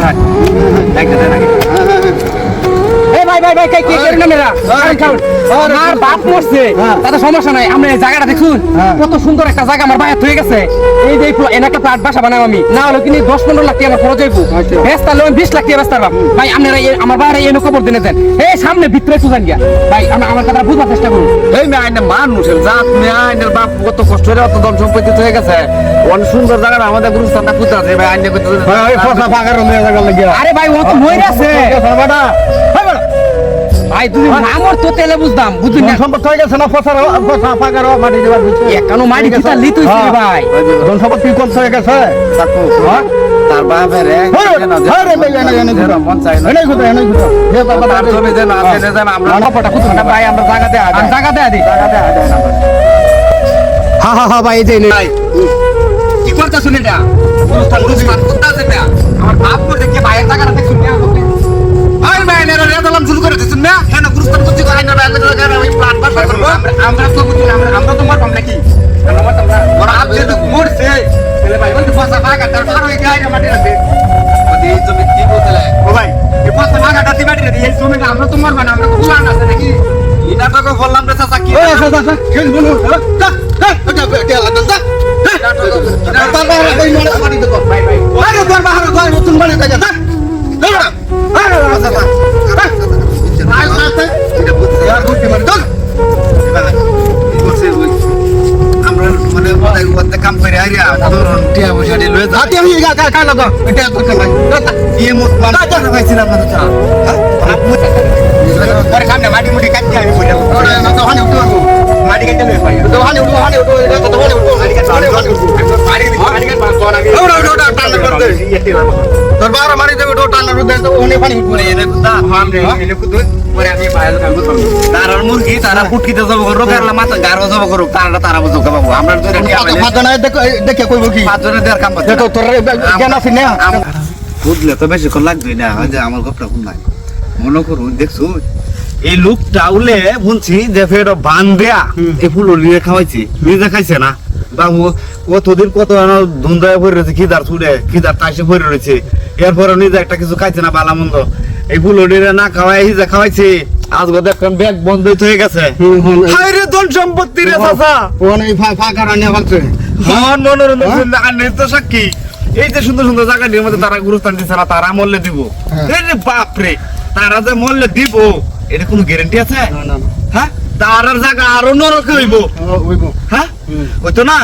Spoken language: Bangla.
হাট দেখতে নাকি এই ভাই ভাই ভাই কে কে না মেরা খাও আমার বাপ মরছে তাতে সমস্যা নাই আমরা এই জায়গাটা দেখুন কত সুন্দর একটা জায়গা আমার ভাইয়া হয়ে গেছে এই যে এনে একটা ফ্ল্যাট বাসা বানাও আমি না হলো কিনি 10-15 লাখ টাকা খরচ হইব বেস্তা লোন 20 লাখ টাকা বেস্তা ভাই আপনারা আমার বাইরে এনে খবর দিনে দেন এই সামনে ভিতরে একটু যান গিয়া ভাই আমার কথা বুঝার চেষ্টা করুন এই মে আইনে মানুষের জাত মে আইনের বাপ কত কষ্ট করে অত ধন সম্পত্তি হয়ে গেছে অনেক সুন্দর জায়গাটা আমাদের গুরুস্থানটা পুতা আছে ভাই আইনে কইতে ভাই ফসা ফাঁকার লয়ে জায়গা লাগিয়া আরে ভাই ও তো মইরা আছে বাড়া ভাই তুমি আমার তো তেলে বুঝতাম বুঝুন না সম্পদ হয়ে গেছে না ফসা ফাঁকার মাটি দেবার বুঝছো এখনো মাটি কিটা লিতুই ভাই ধন সম্পদ কি কম হয়ে গেছে তাকো তার বাপের আরে ভাই এনে ঘুরা মন চাই না এনে ঘুরা হে বাবা তার জমি দেন আছে না জান আমরা নপটা কুতুনা ভাই আমরা জায়গাতে আদি হ্যাঁ ভাই এই যে ভাই কি করতে শুনে না গুরুস্থান করতে আছে না আমার বাপ করে দেখে ভাইয়ের জায়গাটা দেখুন না আই ভাই এরা রেদালাম শুরু করে দিছেন না কেন গুরুস্থান করতে আই না আমি প্ল্যান বাস করব আমরা তো বুঝি আমরা তো মারতাম নাকি আমরা তো আমরা আপ যে মরছে তাহলে ভাই বলতে ফাসা ভাগা তার পার হয়ে যায় মাটি রাখবে ওদি জমি কি বলতে ও ভাই এই ফাসা ভাগাটা দি মাটি রাখবে এই জমি আমরা তো মারব না আমরা তো প্ল্যান আছে নাকি ইনা তো বললাম রে চাচা কি ও চাচা কেন বলু কাম করে মাটি মুটি কাটতে আমি মাটি কাটতে তোর বারা মারি দেবে টানা ওনে পানি পড়ে এনে তারা মুরগি তারা পুটকিতে যাব করো গারলা মাথা গারো যাব করো তারা বুঝো বাবু আমরা দেখে কইব কি পাঁচজনে দেড় কাম দেখো তোর জ্ঞান আছে না বুঝলে তো বেশি কোন লাগবে না যে আমার গপটা কোন নাই মনে করুন দেখছো এই লোকটা উলে বুঝছি যে ফের বান দেয়া এই ফুল নিয়ে খাওয়াইছি নিজে খাইছে না বাবু কতদিন কত ধুন্দায় ভরে রয়েছে খিদার ছুড়ে খিদার তাসে ভরে রয়েছে এরপরে নিজে একটা কিছু খাইছে না বালা মন্দ এই ফুল না খাওয়াই হিজা খাওয়াইছে আজ বোধ এখন ব্যাগ বন্ধ হয়ে গেছে হায়রে ধন সম্পত্তি রে চাচা ওনে ফাঁকা রান্না ভাগছে হন মনোরঞ্জন আনে তো সাক্ষী এই যে সুন্দর সুন্দর জায়গাটির মধ্যে তারা গুরুস্থান দিচ্ছে না তারা মরলে দিব রে বাপ রে তারা যে মরলে দিব এটা কোনো গ্যারান্টি আছে হ্যাঁ তারার জায়গা আরো নরক হইব হ্যাঁ হইতো না